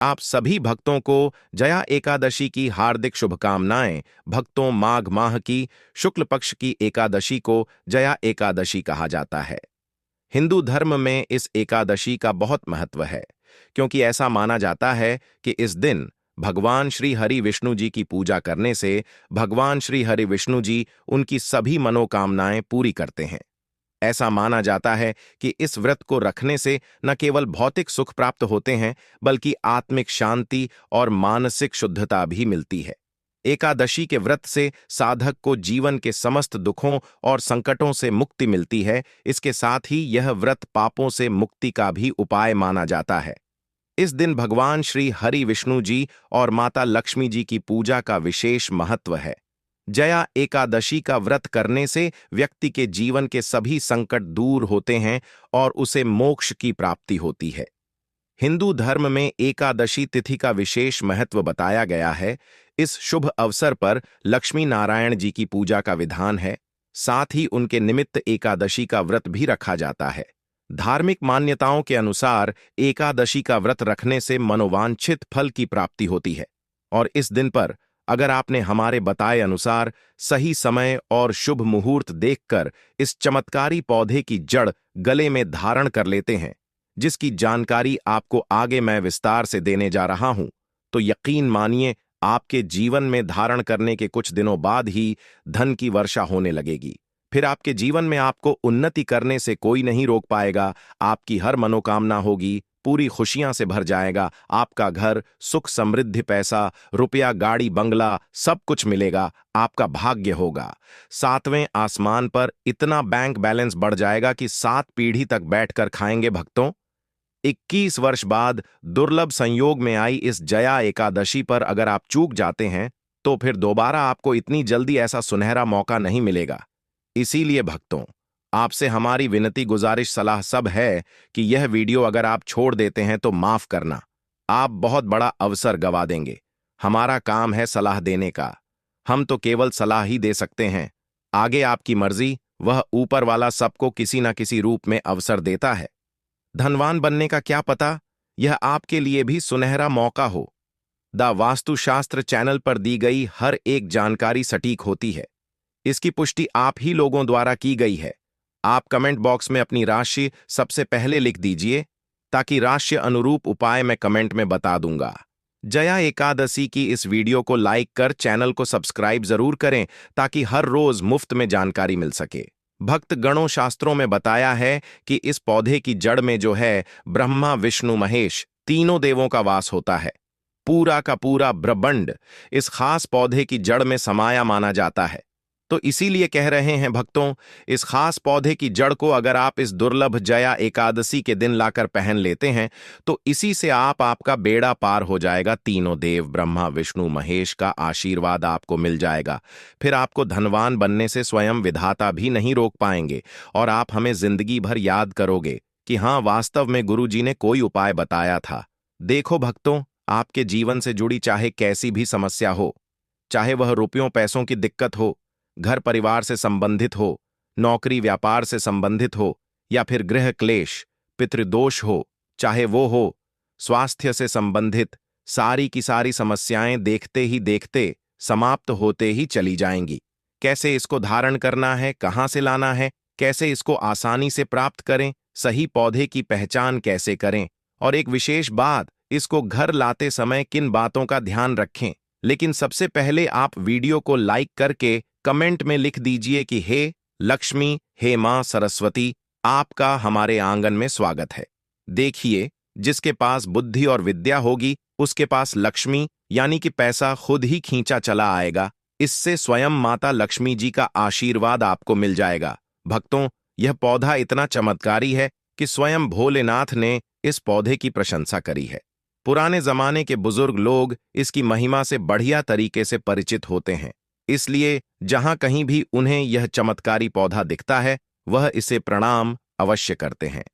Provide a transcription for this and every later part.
आप सभी भक्तों को जया एकादशी की हार्दिक शुभकामनाएं। भक्तों, माघ माह की शुक्ल पक्ष की एकादशी को जया एकादशी कहा जाता है। हिंदू धर्म में इस एकादशी का बहुत महत्व है, क्योंकि ऐसा माना जाता है कि इस दिन भगवान श्री हरि विष्णु जी की पूजा करने से भगवान श्री हरि विष्णु जी उनकी सभी मनोकामनाएं पूरी करते हैं। ऐसा माना जाता है कि इस व्रत को रखने से न केवल भौतिक सुख प्राप्त होते हैं, बल्कि आत्मिक शांति और मानसिक शुद्धता भी मिलती है। एकादशी के व्रत से साधक को जीवन के समस्त दुखों और संकटों से मुक्ति मिलती है। इसके साथ ही यह व्रत पापों से मुक्ति का भी उपाय माना जाता है। इस दिन भगवान श्री हरि विष्णु जी और माता लक्ष्मी जी की पूजा का विशेष महत्व है। जया एकादशी का व्रत करने से व्यक्ति के जीवन के सभी संकट दूर होते हैं और उसे मोक्ष की प्राप्ति होती है। हिंदू धर्म में एकादशी तिथि का विशेष महत्व बताया गया है। इस शुभ अवसर पर लक्ष्मी नारायण जी की पूजा का विधान है। साथ ही उनके निमित्त एकादशी का व्रत भी रखा जाता है। धार्मिक मान्यताओं के अनुसार एकादशी का व्रत रखने से मनोवांछित फल की प्राप्ति होती है, और इस दिन पर अगर आपने हमारे बताए अनुसार सही समय और शुभ मुहूर्त देखकर इस चमत्कारी पौधे की जड़ गले में धारण कर लेते हैं, जिसकी जानकारी आपको आगे मैं विस्तार से देने जा रहा हूं, तो यकीन मानिए आपके जीवन में धारण करने के कुछ दिनों बाद ही धन की वर्षा होने लगेगी। फिर आपके जीवन में आपको उन्नति करने से कोई नहीं रोक पाएगा। आपकी हर मनोकामना होगी, पूरी खुशियां से भर जाएगा। आपका घर, सुख, समृद्धि, पैसा, रुपया, गाड़ी, बंगला, सब कुछ मिलेगा। आपका भाग्य होगा। सातवें आसमान पर इतना बैंक बैलेंस बढ़ जाएगा कि 7 पीढ़ी तक बैठकर खाएंगे। भक्तों, 21 वर्ष बाद दुर्लभ संयोग में आई इस जया एकादशी पर अगर आप चूक जाते हैं, तो फिर दोबारा आपको इतनी जल्दी ऐसा सुनहरा मौका नहीं मिलेगा। इसीलिए भक्तों, आपसे हमारी विनती, गुजारिश, सलाह सब है कि यह वीडियो अगर आप छोड़ देते हैं तो माफ करना। आप बहुत बड़ा अवसर गवा देंगे। हमारा काम है सलाह देने का। हम तो केवल सलाह ही दे सकते हैं। आगे आपकी मर्जी, वह ऊपर वाला सबको किसी न किसी रूप में अवसर देता है। धनवान बनने का क्या पता, यह आपके लिए भी सुनहरा मौका हो। द वास्तुशास्त्र चैनल पर दी गई हर एक जानकारी सटीक होती है। इसकी पुष्टि आप ही लोगों द्वारा की गई है। आप कमेंट बॉक्स में अपनी राशि सबसे पहले लिख दीजिए, ताकि राशि अनुरूप उपाय मैं कमेंट में बता दूंगा। जया एकादशी की इस वीडियो को लाइक कर चैनल को सब्सक्राइब जरूर करें, ताकि हर रोज मुफ्त में जानकारी मिल सके। भक्त गणों, शास्त्रों में बताया है कि इस पौधे की जड़ में जो है ब्रह्मा, विष्णु, महेश, तीनों देवों का वास होता है। पूरा का पूरा ब्रह्मांड इस खास पौधे की जड़ में समाया माना जाता है। तो इसीलिए कह रहे हैं भक्तों, इस खास पौधे की जड़ को अगर आप इस दुर्लभ जया एकादशी के दिन लाकर पहन लेते हैं, तो इसी से आपका बेड़ा पार हो जाएगा। तीनों देव, ब्रह्मा, विष्णु, महेश का आशीर्वाद आपको मिल जाएगा। फिर आपको धनवान बनने से स्वयं विधाता भी नहीं रोक पाएंगे, और आप हमें जिंदगी भर याद करोगे कि हाँ, वास्तव में गुरु जी ने कोई उपाय बताया था। देखो भक्तों, आपके जीवन से जुड़ी चाहे कैसी भी समस्या हो, चाहे वह रुपयों पैसों की दिक्कत हो, घर परिवार से संबंधित हो, नौकरी व्यापार से संबंधित हो, या फिर गृह क्लेश, पितृदोष हो, चाहे वो हो स्वास्थ्य से संबंधित, सारी की सारी समस्याएं देखते ही देखते समाप्त होते ही चली जाएंगी। कैसे इसको धारण करना है, कहां से लाना है, कैसे इसको आसानी से प्राप्त करें, सही पौधे की पहचान कैसे करें, और एक विशेष बात, इसको घर लाते समय किन बातों का ध्यान रखें। लेकिन सबसे पहले आप वीडियो को लाइक करके कमेंट में लिख दीजिए कि हे लक्ष्मी, हे मां सरस्वती, आपका हमारे आंगन में स्वागत है। देखिए, जिसके पास बुद्धि और विद्या होगी, उसके पास लक्ष्मी यानी कि पैसा खुद ही खींचा चला आएगा। इससे स्वयं माता लक्ष्मी जी का आशीर्वाद आपको मिल जाएगा। भक्तों, यह पौधा इतना चमत्कारी है कि स्वयं भोलेनाथ ने इस पौधे की प्रशंसा करी है। पुराने जमाने के बुजुर्ग लोग इसकी महिमा से बढ़िया तरीके से परिचित होते हैं। इसलिए जहां कहीं भी उन्हें यह चमत्कारी पौधा दिखता है, वह इसे प्रणाम अवश्य करते हैं।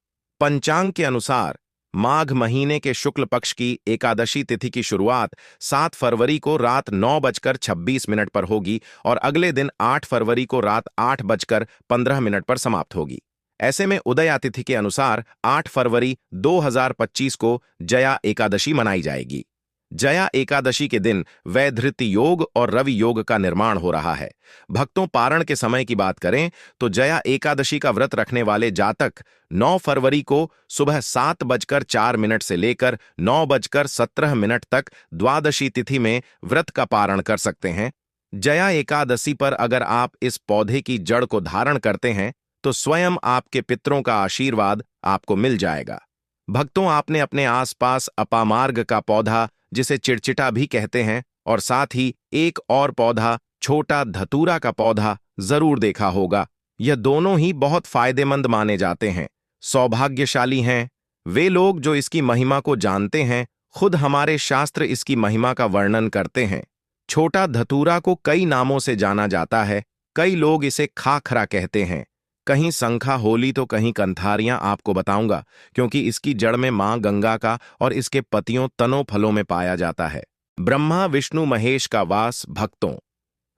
पंचांग के अनुसार माघ महीने के शुक्ल पक्ष की एकादशी तिथि की शुरुआत 7 फरवरी को रात 9:26 पर होगी और अगले दिन 8 फरवरी को रात 8:15 पर समाप्त होगी। ऐसे में उदया तिथि के अनुसार 8 फरवरी 2025 को जया एकादशी मनाई जाएगी। जया एकादशी के दिन वैधृत्य योग और रवि योग का निर्माण हो रहा है। भक्तों, पारण के समय की बात करें तो जया एकादशी का व्रत रखने वाले जातक 9 फरवरी को सुबह 7:04 से लेकर 9:17 तक द्वादशी तिथि में व्रत का पारण कर सकते हैं। जया एकादशी पर अगर आप इस पौधे की जड़ को धारण करते हैं तो स्वयं आपके पितरों का आशीर्वाद आपको मिल जाएगा। भक्तों, आपने अपने आसपास अपामार्ग का पौधा, जिसे चिड़चिटा भी कहते हैं, और साथ ही एक और पौधा छोटा धतूरा का पौधा जरूर देखा होगा। यह दोनों ही बहुत फायदेमंद माने जाते हैं। सौभाग्यशाली हैं वे लोग जो इसकी महिमा को जानते हैं। खुद हमारे शास्त्र इसकी महिमा का वर्णन करते हैं। छोटा धतूरा को कई नामों से जाना जाता है। कई लोग इसे खाखरा कहते हैं, कहीं शंखा होली तो कहीं कंथारियां आपको बताऊंगा, क्योंकि इसकी जड़ में मां गंगा का और इसके पतियों तनों फलों में पाया जाता है। ब्रह्मा विष्णु महेश का वास। भक्तों,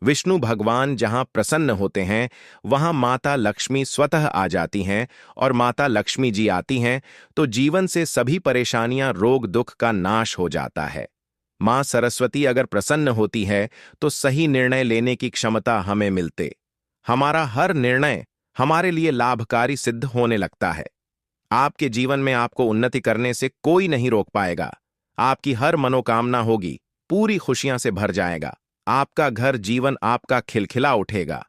विष्णु भगवान जहां प्रसन्न होते हैं वहां माता लक्ष्मी स्वतः आ जाती हैं, और माता लक्ष्मी जी आती हैं तो जीवन से सभी परेशानियां, रोग दुख का नाश हो जाता है। मां सरस्वती अगर प्रसन्न होती है तो सही निर्णय लेने की क्षमता हमें मिलते। हमारा हर निर्णय हमारे लिए लाभकारी सिद्ध होने लगता है। आपके जीवन में आपको उन्नति करने से कोई नहीं रोक पाएगा। आपकी हर मनोकामना होगी, पूरी खुशियां से भर जाएगा। आपका घर जीवन आपका खिलखिला उठेगा।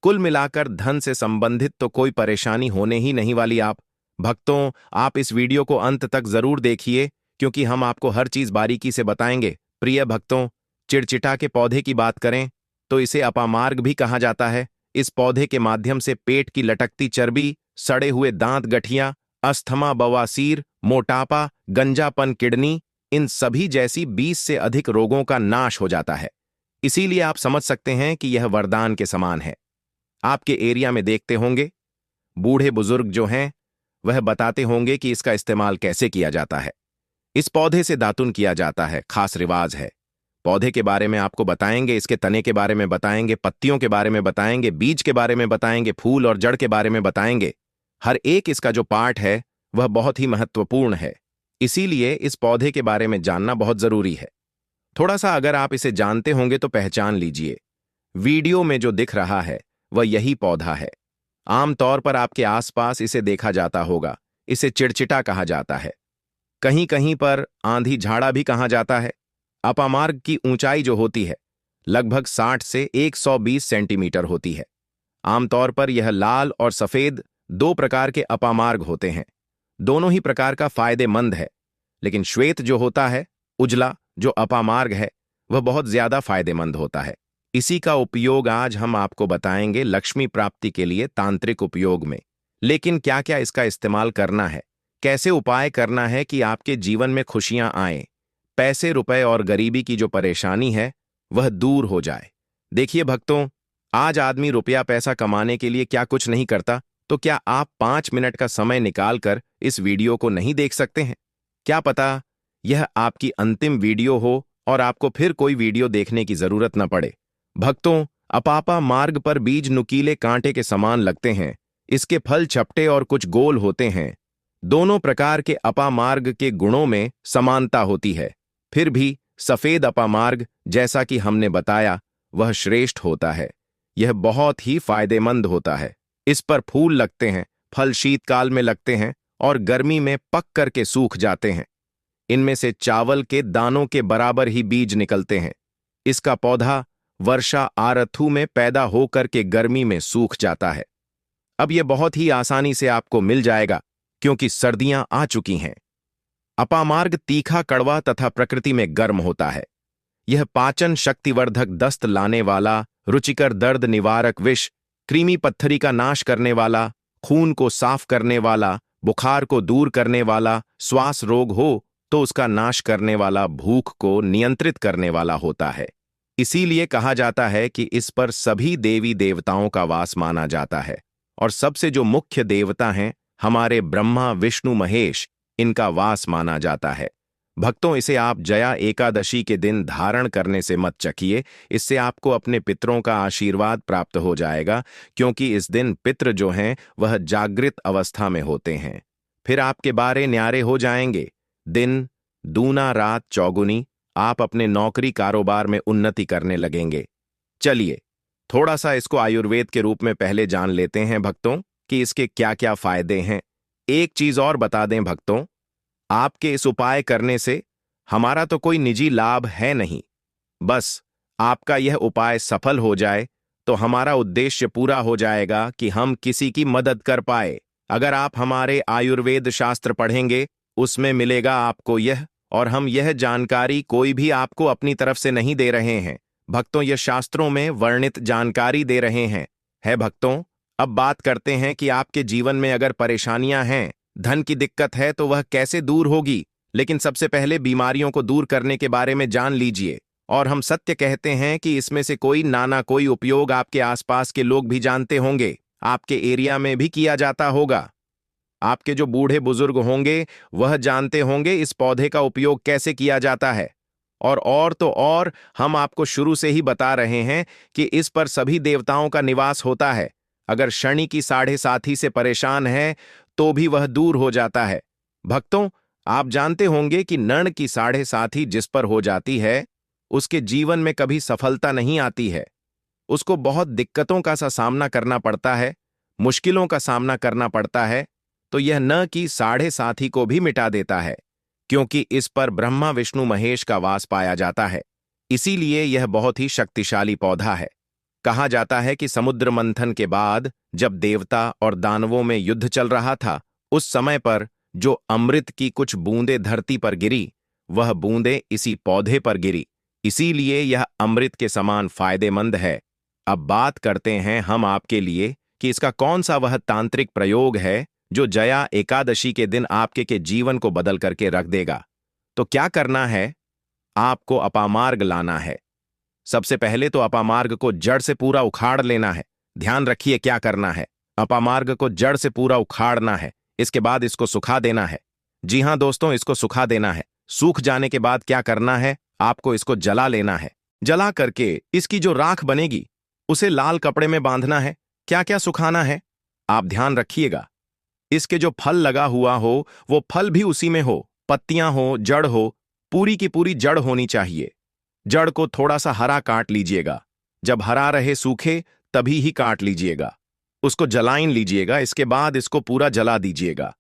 कुल मिलाकर धन से संबंधित तो कोई परेशानी होने ही नहीं वाली। आप भक्तों, आप इस वीडियो को अंत तक जरूर देखिए, क्योंकि हम आपको हर चीज बारीकी से बताएंगे। प्रिय भक्तों, चिड़चिटा के पौधे की बात करें तो इसे अपामार्ग भी कहा जाता है। इस पौधे के माध्यम से पेट की लटकती चर्बी, सड़े हुए दांत, गठिया, अस्थमा, बवासीर, मोटापा, गंजापन, किडनी, इन सभी जैसी 20 से अधिक रोगों का नाश हो जाता है। इसीलिए आप समझ सकते हैं कि यह वरदान के समान है। आपके एरिया में देखते होंगे बूढ़े बुजुर्ग जो हैं वह बताते होंगे कि इसका इस्तेमाल कैसे किया जाता है। इस पौधे से दातुन किया जाता है, खास रिवाज है। पौधे के बारे में आपको बताएंगे, इसके तने के बारे में बताएंगे, पत्तियों के बारे में बताएंगे, बीज के बारे में बताएंगे, फूल और जड़ के बारे में बताएंगे। हर एक इसका जो पार्ट है वह बहुत ही महत्वपूर्ण है। इसीलिए इस पौधे के बारे में जानना बहुत जरूरी है। थोड़ा सा अगर आप इसे जानते होंगे तो पहचान लीजिए। वीडियो में जो दिख रहा है वह यही पौधा है। आमतौर पर आपके आसपास इसे देखा जाता होगा। इसे चिड़चिटा कहा जाता है, कहीं कहीं पर आंधी झाड़ा भी कहा जाता है। अपामार्ग की ऊंचाई जो होती है लगभग 60 से 120 सेंटीमीटर होती है। आमतौर पर यह लाल और सफेद दो प्रकार के अपामार्ग होते हैं। दोनों ही प्रकार का फायदेमंद है, लेकिन श्वेत जो होता है, उजला जो अपामार्ग है, वह बहुत ज्यादा फायदेमंद होता है। इसी का उपयोग आज हम आपको बताएंगे लक्ष्मी प्राप्ति के लिए तांत्रिक उपयोग में। लेकिन क्या क्या इसका इस्तेमाल करना है, कैसे उपाय करना है कि आपके जीवन में खुशियां आए, पैसे रुपए और गरीबी की जो परेशानी है वह दूर हो जाए। देखिए भक्तों, आज आदमी रुपया पैसा कमाने के लिए क्या कुछ नहीं करता, तो क्या आप 5 मिनट का समय निकालकर इस वीडियो को नहीं देख सकते हैं? क्या पता यह आपकी अंतिम वीडियो हो और आपको फिर कोई वीडियो देखने की जरूरत न पड़े। भक्तों, अपापा मार्ग पर बीज नुकीले कांटे के समान लगते हैं। इसके फल चपटे और कुछ गोल होते हैं। दोनों प्रकार के अपामार्ग के गुणों में समानता होती है। फिर भी सफेद अपामार्ग, जैसा कि हमने बताया, वह श्रेष्ठ होता है। यह बहुत ही फायदेमंद होता है। इस पर फूल लगते हैं, फल शीतकाल में लगते हैं और गर्मी में पक करके सूख जाते हैं। इनमें से चावल के दानों के बराबर ही बीज निकलते हैं। इसका पौधा वर्षा आरथू में पैदा होकर के गर्मी में सूख जाता है। अब यह बहुत ही आसानी से आपको मिल जाएगा, क्योंकि सर्दियां आ चुकी हैं। अपामार्ग तीखा, कड़वा तथा प्रकृति में गर्म होता है। यह पाचन शक्तिवर्धक, दस्त लाने वाला, रुचिकर, दर्द निवारक, विष, कृमि पत्थरी का नाश करने वाला, खून को साफ करने वाला, बुखार को दूर करने वाला, श्वास रोग हो तो उसका नाश करने वाला, भूख को नियंत्रित करने वाला होता है। इसीलिए कहा जाता है कि इस पर सभी देवी देवताओं का वास माना जाता है, और सबसे जो मुख्य देवता हैं हमारे ब्रह्मा विष्णु महेश, इनका वास माना जाता है। भक्तों, इसे आप जया एकादशी के दिन धारण करने से मत चखिए। इससे आपको अपने पितरों का आशीर्वाद प्राप्त हो जाएगा, क्योंकि इस दिन पितृ जो हैं वह जागृत अवस्था में होते हैं। फिर आपके बारे न्यारे हो जाएंगे। दिन दूना रात चौगुनी, आप अपने नौकरी कारोबार में उन्नति करने लगेंगे। चलिए थोड़ा सा इसको आयुर्वेद के रूप में पहले जान लेते हैं भक्तों, कि इसके क्या क्या फायदे हैं। एक चीज और बता दें भक्तों, आपके इस उपाय करने से हमारा तो कोई निजी लाभ है नहीं। बस आपका यह उपाय सफल हो जाए तो हमारा उद्देश्य पूरा हो जाएगा कि हम किसी की मदद कर पाए। अगर आप हमारे आयुर्वेद शास्त्र पढ़ेंगे, उसमें मिलेगा आपको यह, और हम यह जानकारी कोई भी आपको अपनी तरफ से नहीं दे रहे हैं भक्तों, यह शास्त्रों में वर्णित जानकारी दे रहे हैं। है भक्तों, अब बात करते हैं कि आपके जीवन में अगर परेशानियां हैं, धन की दिक्कत है, तो वह कैसे दूर होगी। लेकिन सबसे पहले बीमारियों को दूर करने के बारे में जान लीजिए। और हम सत्य कहते हैं कि इसमें से कोई ना कोई उपयोग आपके आसपास के लोग भी जानते होंगे, आपके एरिया में भी किया जाता होगा। आपके जो बूढ़े बुजुर्ग होंगे वह जानते होंगे इस पौधे का उपयोग कैसे किया जाता है। और तो और हम आपको शुरू से ही बता रहे हैं कि इस पर सभी देवताओं का निवास होता है। अगर शनि की 7.5 से परेशान है तो भी वह दूर हो जाता है। भक्तों, आप जानते होंगे कि नर्ण की 7.5 जिस पर हो जाती है, उसके जीवन में कभी सफलता नहीं आती है। उसको बहुत दिक्कतों का सा सामना करना पड़ता है, मुश्किलों का सामना करना पड़ता है। तो यह न की 7.5 को भी मिटा देता है, क्योंकि इस पर ब्रह्मा विष्णु महेश का वास पाया जाता है। इसीलिए यह बहुत ही शक्तिशाली पौधा है। कहा जाता है कि समुद्र मंथन के बाद जब देवता और दानवों में युद्ध चल रहा था, उस समय पर जो अमृत की कुछ बूंदें धरती पर गिरी, वह बूंदें इसी पौधे पर गिरी। इसीलिए यह अमृत के समान फायदेमंद है। अब बात करते हैं हम आपके लिए कि इसका कौन सा वह तांत्रिक प्रयोग है जो जया एकादशी के दिन आपके के जीवन को बदल करके रख देगा। तो क्या करना है? आपको अपामार्ग लाना है। सबसे पहले तो अपामार्ग को जड़ से पूरा उखाड़ लेना है। ध्यान रखिए क्या करना है। अपामार्ग को जड़ से पूरा उखाड़ना है। इसके बाद इसको सुखा देना है। जी हां दोस्तों, इसको सुखा देना है। सूख जाने के बाद क्या करना है? आपको इसको जला लेना है। जला करके इसकी जो राख बनेगी उसे लाल कपड़े में बांधना है। क्या क्या सुखाना है आप ध्यान रखिएगा। इसके जो फल लगा हुआ हो वो फल भी उसी में हो, पत्तियां हो, जड़ हो, पूरी की पूरी जड़ होनी चाहिए। जड़ को थोड़ा सा हरा काट लीजिएगा। जब हरा रहे सूखे तभी ही काट लीजिएगा। उसको जलाइन लीजिएगा। इसके बाद इसको पूरा जला दीजिएगा।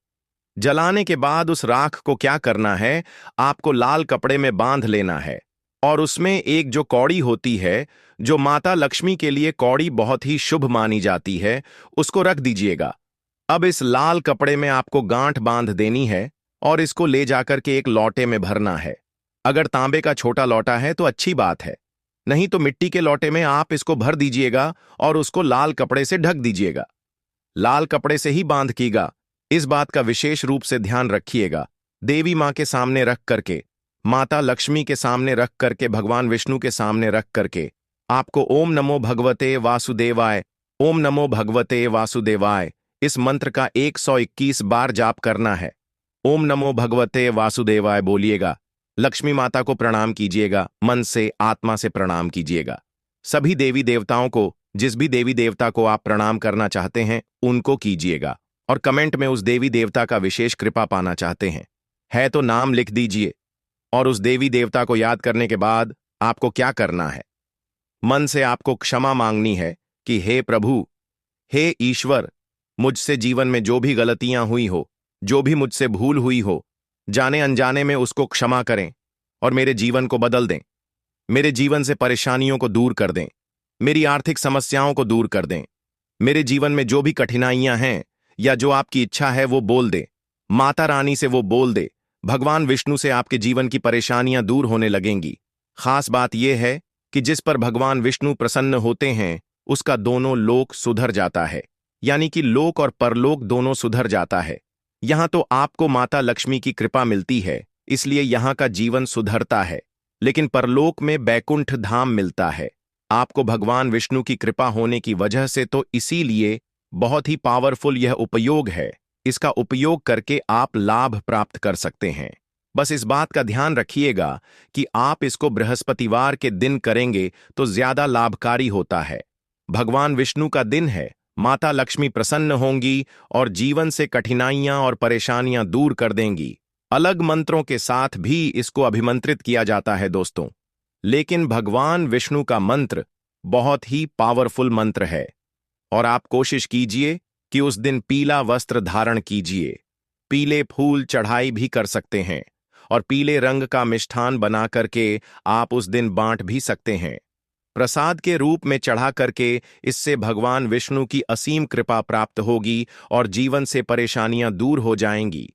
जलाने के बाद उस राख को क्या करना है? आपको लाल कपड़े में बांध लेना है और उसमें एक जो कौड़ी होती है, जो माता लक्ष्मी के लिए कौड़ी बहुत ही शुभ मानी जाती है, उसको रख दीजिएगा। अब इस लाल कपड़े में आपको गांठ बांध देनी है और इसको ले जाकर के एक लोटे में भरना है। अगर तांबे का छोटा लोटा है तो अच्छी बात है, नहीं तो मिट्टी के लोटे में आप इसको भर दीजिएगा और उसको लाल कपड़े से ढक दीजिएगा। लाल कपड़े से ही बांध कीगा। इस बात का विशेष रूप से ध्यान रखिएगा। देवी मां के सामने रख करके, माता लक्ष्मी के सामने रख करके, भगवान विष्णु के सामने रख करके आपको ओम नमो भगवते वासुदेवाय, ओम नमो भगवते वासुदेवाय इस मंत्र का 121 बार जाप करना है। ओम नमो भगवते वासुदेवाय बोलिएगा। लक्ष्मी माता को प्रणाम कीजिएगा, मन से आत्मा से प्रणाम कीजिएगा। सभी देवी देवताओं को, जिस भी देवी देवता को आप प्रणाम करना चाहते हैं उनको कीजिएगा। और कमेंट में उस देवी देवता का विशेष कृपा पाना चाहते हैं है तो नाम लिख दीजिए। और उस देवी देवता को याद करने के बाद आपको क्या करना है? मन से आपको क्षमा मांगनी है कि हे प्रभु, हे ईश्वर, मुझसे जीवन में जो भी गलतियां हुई हो, जो भी मुझसे भूल हुई हो, जाने अनजाने में उसको क्षमा करें और मेरे जीवन को बदल दें। मेरे जीवन से परेशानियों को दूर कर दें, मेरी आर्थिक समस्याओं को दूर कर दें। मेरे जीवन में जो भी कठिनाइयां हैं या जो आपकी इच्छा है वो बोल दे। माता रानी से वो बोल दे। भगवान विष्णु से आपके जीवन की परेशानियां दूर होने लगेंगी। खास बात यह है कि जिस पर भगवान विष्णु प्रसन्न होते हैं उसका दोनों लोक सुधर जाता है, यानी कि लोक और परलोक दोनों सुधर जाता है। यहां तो आपको माता लक्ष्मी की कृपा मिलती है, इसलिए यहां का जीवन सुधरता है, लेकिन परलोक में बैकुंठ धाम मिलता है। आपको भगवान विष्णु की कृपा होने की वजह से तो इसीलिए बहुत ही पावरफुल यह उपयोग है। इसका उपयोग करके आप लाभ प्राप्त कर सकते हैं। बस इस बात का ध्यान रखिएगा कि आप इसको बृहस्पतिवार के दिन करेंगे तो ज्यादा लाभकारी होता है। भगवान विष्णु का दिन है, माता लक्ष्मी प्रसन्न होंगी और जीवन से कठिनाइयां और परेशानियां दूर कर देंगी। अलग मंत्रों के साथ भी इसको अभिमंत्रित किया जाता है दोस्तों, लेकिन भगवान विष्णु का मंत्र बहुत ही पावरफुल मंत्र है। और आप कोशिश कीजिए कि उस दिन पीला वस्त्र धारण कीजिए। पीले फूल चढ़ाई भी कर सकते हैं और पीले रंग का मिष्ठान बना करके आप उस दिन बांट भी सकते हैं, प्रसाद के रूप में चढ़ा करके। इससे भगवान विष्णु की असीम कृपा प्राप्त होगी और जीवन से परेशानियां दूर हो जाएंगी।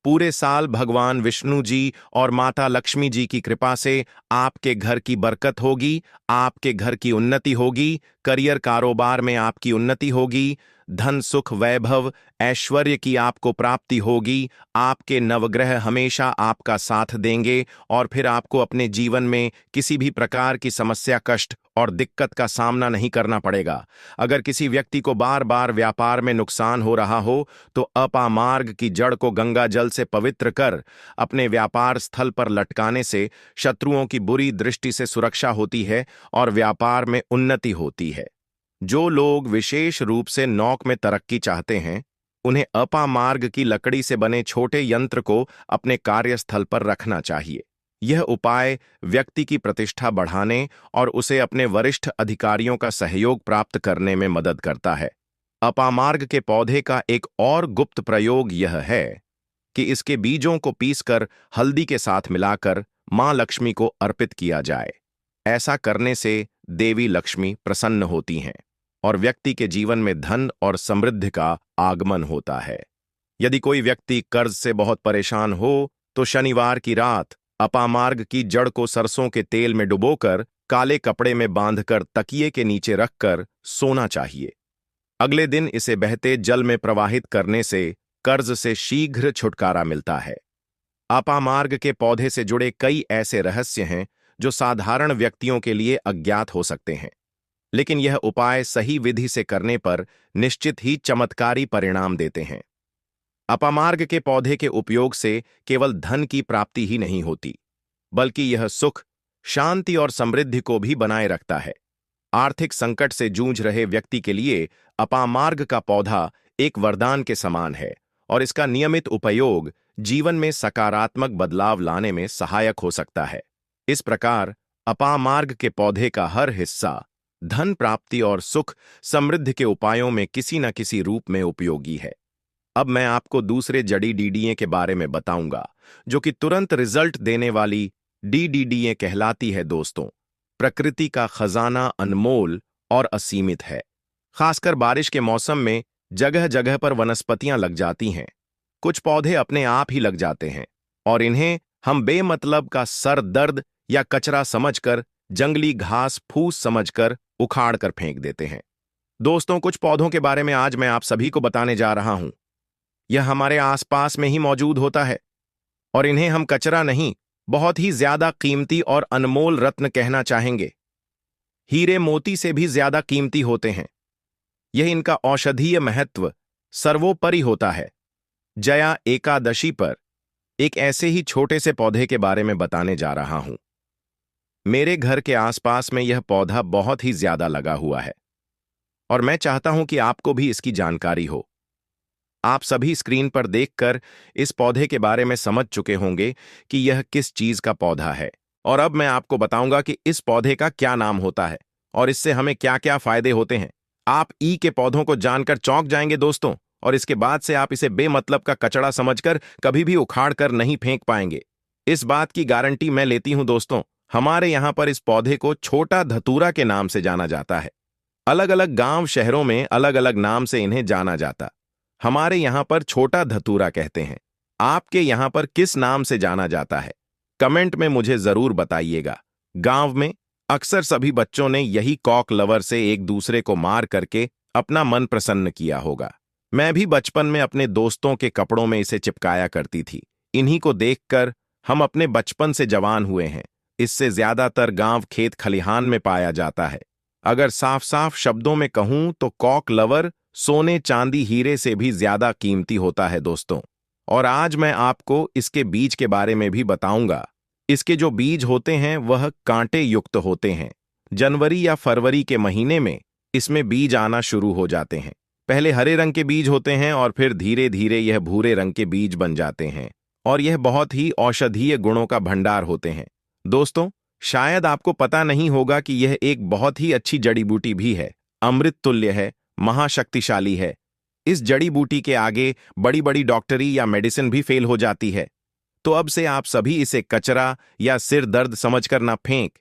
पूरे साल भगवान विष्णु जी और माता लक्ष्मी जी की कृपा से आपके घर की बरकत होगी, आपके घर की उन्नति होगी, करियर कारोबार में आपकी उन्नति होगी, धन सुख वैभव ऐश्वर्य की आपको प्राप्ति होगी। आपके नवग्रह हमेशा आपका साथ देंगे और फिर आपको अपने जीवन में किसी भी प्रकार की समस्या, कष्ट और दिक्कत का सामना नहीं करना पड़ेगा। अगर किसी व्यक्ति को बार बार व्यापार में नुकसान हो रहा हो तो अपामार्ग की जड़ को गंगा जल से पवित्र कर अपने व्यापार स्थल पर लटकाने से शत्रुओं की बुरी दृष्टि से सुरक्षा होती है और व्यापार में उन्नति होती है। जो लोग विशेष रूप से नौक में तरक्की चाहते हैं, उन्हें अपामार्ग की लकड़ी से बने छोटे यंत्र को अपने कार्यस्थल पर रखना चाहिए। यह उपाय व्यक्ति की प्रतिष्ठा बढ़ाने और उसे अपने वरिष्ठ अधिकारियों का सहयोग प्राप्त करने में मदद करता है। अपामार्ग के पौधे का एक और गुप्त प्रयोग यह है कि इसके बीजों को पीसकर हल्दी के साथ मिलाकर मां लक्ष्मी को अर्पित किया जाए। ऐसा करने से देवी लक्ष्मी प्रसन्न होती हैं और व्यक्ति के जीवन में धन और समृद्धि का आगमन होता है। यदि कोई व्यक्ति कर्ज से बहुत परेशान हो तो शनिवार की रात अपामार्ग की जड़ को सरसों के तेल में डुबोकर काले कपड़े में बांधकर तकिए के नीचे रखकर सोना चाहिए। अगले दिन इसे बहते जल में प्रवाहित करने से कर्ज से शीघ्र छुटकारा मिलता है। अपामार्ग के पौधे से जुड़े कई ऐसे रहस्य हैं जो साधारण व्यक्तियों के लिए अज्ञात हो सकते हैं, लेकिन यह उपाय सही विधि से करने पर निश्चित ही चमत्कारी परिणाम देते हैं। अपामार्ग के पौधे के उपयोग से केवल धन की प्राप्ति ही नहीं होती, बल्कि यह सुख, शांति और समृद्धि को भी बनाए रखता है। आर्थिक संकट से जूझ रहे व्यक्ति के लिए अपामार्ग का पौधा एक वरदान के समान है और इसका नियमित उपयोग जीवन में सकारात्मक बदलाव लाने में सहायक हो सकता है। इस प्रकार अपामार्ग के पौधे का हर हिस्सा धन प्राप्ति और सुख समृद्धि के उपायों में किसी न किसी रूप में उपयोगी है। अब मैं आपको दूसरे जड़ी डीडीए के बारे में बताऊंगा, जो कि तुरंत रिजल्ट देने वाली डीडीए कहलाती है दोस्तों। प्रकृति का खजाना अनमोल और असीमित है। खासकर बारिश के मौसम में जगह जगह पर वनस्पतियां लग जाती हैं। कुछ पौधे अपने आप ही लग जाते हैं और इन्हें हम बेमतलब का सर दर्द या कचरा समझकर, जंगली घास फूस समझकर उखाड़ कर फेंक देते हैं। दोस्तों, कुछ पौधों के बारे में आज मैं आप सभी को बताने जा रहा हूं। यह हमारे आसपास में ही मौजूद होता है और इन्हें हम कचरा नहीं, बहुत ही ज्यादा कीमती और अनमोल रत्न कहना चाहेंगे। हीरे मोती से भी ज्यादा कीमती होते हैं। यह इनका औषधीय महत्व सर्वोपरि होता है। जया एकादशी पर एक ऐसे ही छोटे से पौधे के बारे में बताने जा रहा हूं। मेरे घर के आसपास में यह पौधा बहुत ही ज्यादा लगा हुआ है और मैं चाहता हूं कि आपको भी इसकी जानकारी हो। आप सभी स्क्रीन पर देखकर इस पौधे के बारे में समझ चुके होंगे कि यह किस चीज का पौधा है, और अब मैं आपको बताऊंगा कि इस पौधे का क्या नाम होता है और इससे हमें क्या क्या फायदे होते हैं। आप ई के पौधों को जानकर चौंक जाएंगे दोस्तों, और इसके बाद से आप इसे बेमतलब का कचरा समझकर कभी भी उखाड़ कर नहीं फेंक पाएंगे। इस बात की गारंटी मैं लेती हूं दोस्तों। हमारे यहां पर इस पौधे को छोटा धतूरा के नाम से जाना जाता है। अलग अलग गांव शहरों में अलग अलग नाम से इन्हें जाना जाता। हमारे यहां पर छोटा धतूरा कहते हैं। आपके यहां पर किस नाम से जाना जाता है? कमेंट में मुझे जरूर बताइएगा। गांव में अक्सर सभी बच्चों ने यही कॉक लवर से एक दूसरे को मार करके अपना मन प्रसन्न किया होगा। मैं भी बचपन में अपने दोस्तों के कपड़ों में इसे चिपकाया करती थी। इन्हीं को देखकर हम अपने बचपन से जवान हुए हैं। इससे ज्यादातर गांव खेत खलिहान में पाया जाता है। अगर साफ साफ शब्दों में कहूं तो कॉक लवर सोने चांदी हीरे से भी ज्यादा कीमती होता है दोस्तों। और आज मैं आपको इसके बीज के बारे में भी बताऊंगा। इसके जो बीज होते हैं वह कांटे युक्त होते हैं। जनवरी या फरवरी के महीने में इसमें बीज आना शुरू हो जाते हैं। पहले हरे रंग के बीज होते हैं और फिर धीरे धीरे यह भूरे रंग के बीज बन जाते हैं और यह बहुत ही औषधीय गुणों का भंडार होते हैं। दोस्तों, शायद आपको पता नहीं होगा कि यह एक बहुत ही अच्छी जड़ी बूटी भी है, अमृत तुल्य है, महाशक्तिशाली है। इस जड़ी बूटी के आगे बड़ी बड़ी डॉक्टरी या मेडिसिन भी फेल हो जाती है। तो अब से आप सभी इसे कचरा या सिर दर्द समझकर ना फेंक।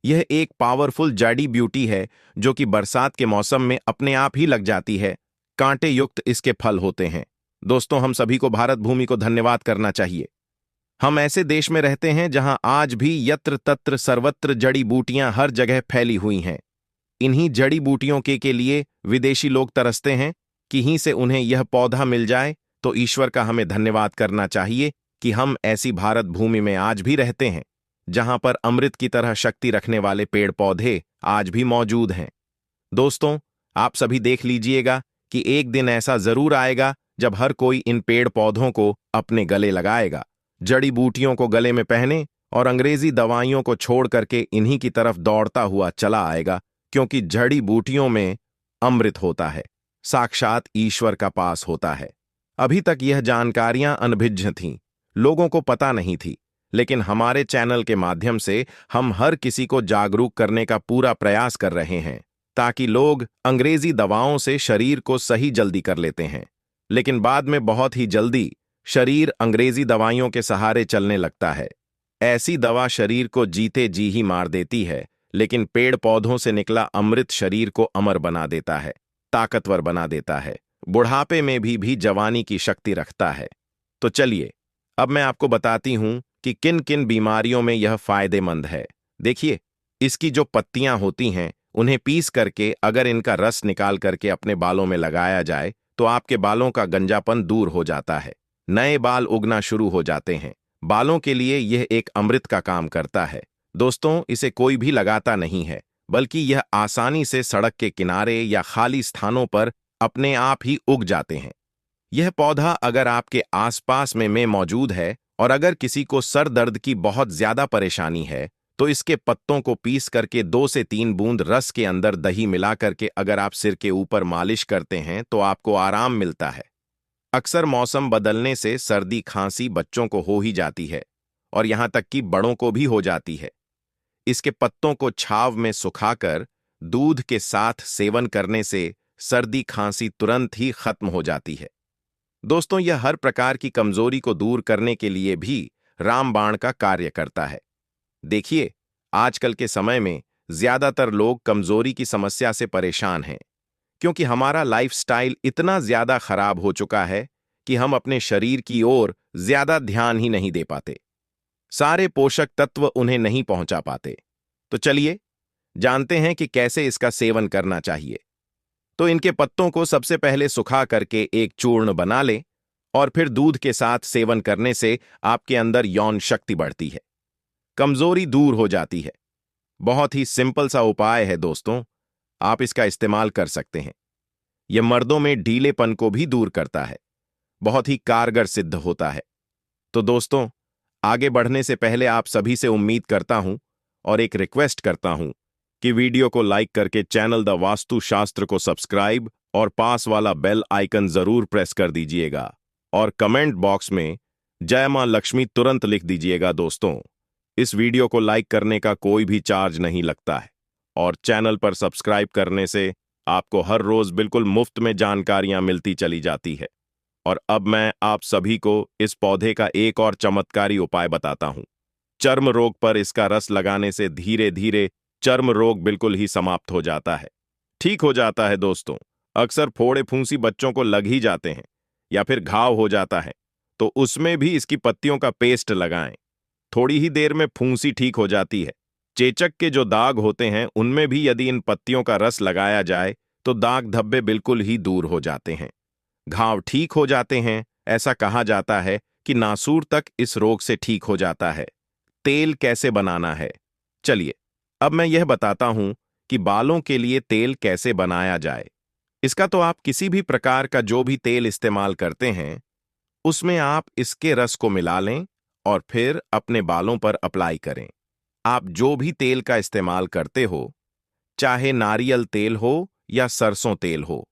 यह एक पावरफुल जड़ी ब्यूटी है जो कि बरसात के मौसम में अपने आप ही लग जाती है। कांटे युक्त इसके फल होते हैं। दोस्तों, हम सभी को भारत भूमि को धन्यवाद करना चाहिए। हम ऐसे देश में रहते हैं जहां आज भी यत्र तत्र सर्वत्र जड़ी बूटियां हर जगह फैली हुई हैं। इन्हीं जड़ी बूटियों के लिए विदेशी लोग तरसते हैं कि यहीं से उन्हें यह पौधा मिल जाए। तो ईश्वर का हमें धन्यवाद करना चाहिए कि हम ऐसी भारत भूमि में आज भी रहते हैं जहां पर अमृत की तरह शक्ति रखने वाले पेड़ पौधे आज भी मौजूद हैं। दोस्तों, आप सभी देख लीजिएगा कि एक दिन ऐसा जरूर आएगा जब हर कोई इन पेड़ पौधों को अपने गले लगाएगा, जड़ी बूटियों को गले में पहने और अंग्रेजी दवाइयों को छोड़ करके इन्हीं की तरफ दौड़ता हुआ चला आएगा, क्योंकि जड़ी बूटियों में अमृत होता है, साक्षात ईश्वर का पास होता है। अभी तक यह जानकारियां अनभिज्ञ थीं, लोगों को पता नहीं थी, लेकिन हमारे चैनल के माध्यम से हम हर किसी को जागरूक करने का पूरा प्रयास कर रहे हैं, ताकि लोग अंग्रेजी दवाओं से शरीर को सही जल्दी कर लेते हैं, लेकिन बाद में बहुत ही जल्दी शरीर अंग्रेजी दवाइयों के सहारे चलने लगता है। ऐसी दवा शरीर को जीते जी ही मार देती है, लेकिन पेड़ पौधों से निकला अमृत शरीर को अमर बना देता है, ताकतवर बना देता है, बुढ़ापे में भी जवानी की शक्ति रखता है। तो चलिए, अब मैं आपको बताती हूं कि किन किन बीमारियों में यह फायदेमंद है। देखिए, इसकी जो पत्तियां होती हैं उन्हें पीस करके अगर इनका रस निकाल करके अपने बालों में लगाया जाए तो आपके बालों का गंजापन दूर हो जाता है, नए बाल उगना शुरू हो जाते हैं। बालों के लिए यह एक अमृत का काम करता है। दोस्तों, इसे कोई भी लगाता नहीं है, बल्कि यह आसानी से सड़क के किनारे या खाली स्थानों पर अपने आप ही उग जाते हैं। यह पौधा अगर आपके आसपास में मौजूद है और अगर किसी को सर दर्द की बहुत ज्यादा परेशानी है तो इसके पत्तों को पीस करके 2 से 3 बूंद रस के अंदर दही मिला करके अगर आप सिर के ऊपर मालिश करते हैं तो आपको आराम मिलता है। अक्सर मौसम बदलने से सर्दी खांसी बच्चों को हो ही जाती है और यहां तक कि बड़ों को भी हो जाती है। इसके पत्तों को छाव में सुखाकर दूध के साथ सेवन करने से सर्दी खांसी तुरंत ही खत्म हो जाती है। दोस्तों, यह हर प्रकार की कमजोरी को दूर करने के लिए भी रामबाण का कार्य करता है। देखिए, आजकल के समय में ज्यादातर लोग कमजोरी की समस्या से परेशान हैं, क्योंकि हमारा लाइफस्टाइल इतना ज्यादा खराब हो चुका है कि हम अपने शरीर की ओर ज्यादा ध्यान ही नहीं दे पाते, सारे पोषक तत्व उन्हें नहीं पहुंचा पाते। तो चलिए जानते हैं कि कैसे इसका सेवन करना चाहिए। तो इनके पत्तों को सबसे पहले सुखा करके एक चूर्ण बना लें और फिर दूध के साथ सेवन करने से आपके अंदर यौन शक्ति बढ़ती है, कमजोरी दूर हो जाती है। बहुत ही सिंपल सा उपाय है दोस्तों, आप इसका इस्तेमाल कर सकते हैं। यह मर्दों में ढीलेपन को भी दूर करता है, बहुत ही कारगर सिद्ध होता है। तो दोस्तों, आगे बढ़ने से पहले आप सभी से उम्मीद करता हूं और एक रिक्वेस्ट करता हूं कि वीडियो को लाइक करके चैनल द वास्तु शास्त्र को सब्सक्राइब और पास वाला बेल आइकन जरूर प्रेस कर दीजिएगा और कमेंट बॉक्स में जय मां लक्ष्मी तुरंत लिख दीजिएगा। दोस्तों, इस वीडियो को लाइक करने का कोई भी चार्ज नहीं लगता है और चैनल पर सब्सक्राइब करने से आपको हर रोज बिल्कुल मुफ्त में जानकारियां मिलती चली जाती है। और अब मैं आप सभी को इस पौधे का एक और चमत्कारी उपाय बताता हूं। चर्म रोग पर इसका रस लगाने से धीरे धीरे चर्म रोग बिल्कुल ही समाप्त हो जाता है, ठीक हो जाता है। दोस्तों, अक्सर फोड़े फूंसी बच्चों को लग ही जाते हैं या फिर घाव हो जाता है, तो उसमें भी इसकी पत्तियों का पेस्ट लगाएं, थोड़ी ही देर में फूंसी ठीक हो जाती है। चेचक के जो दाग होते हैं उनमें भी यदि इन पत्तियों का रस लगाया जाए तो दाग धब्बे बिल्कुल ही दूर हो जाते हैं, घाव ठीक हो जाते हैं। ऐसा कहा जाता है कि नासूर तक इस रोग से ठीक हो जाता है। तेल कैसे बनाना है, चलिए अब मैं यह बताता हूं कि बालों के लिए तेल कैसे बनाया जाए। इसका तो आप किसी भी प्रकार का जो भी तेल इस्तेमाल करते हैं उसमें आप इसके रस को मिला लें और फिर अपने बालों पर अप्लाई करें। आप जो भी तेल का इस्तेमाल करते हो, चाहे नारियल तेल हो या सरसों तेल हो,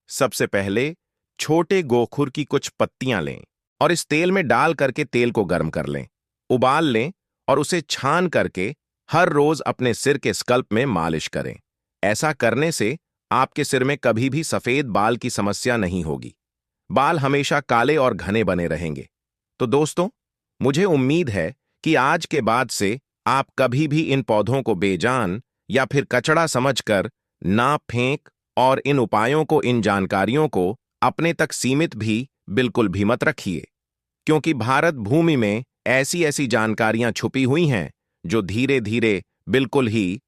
सबसे पहले छोटे गोखुर की कुछ पत्तियां लें और इस तेल में डाल करके तेल को गर्म कर लें, उबाल लें और उसे छान करके हर रोज अपने सिर के स्कल्प में मालिश करें। ऐसा करने से आपके सिर में कभी भी सफेद बाल की समस्या नहीं होगी। बाल हमेशा काले और घने बने रहेंगे। तो दोस्तों, मुझे उम्मीद है कि आज के बाद से आप कभी भी इन पौधों को बेजान या फिर कचड़ा समझकर ना फेंक और इन उपायों को, इन जानकारियों को अपने तक सीमित भी बिल्कुल भी मत रखिए, क्योंकि भारत भूमि में ऐसी ऐसी जानकारियां छुपी हुई हैं जो धीरे धीरे बिल्कुल ही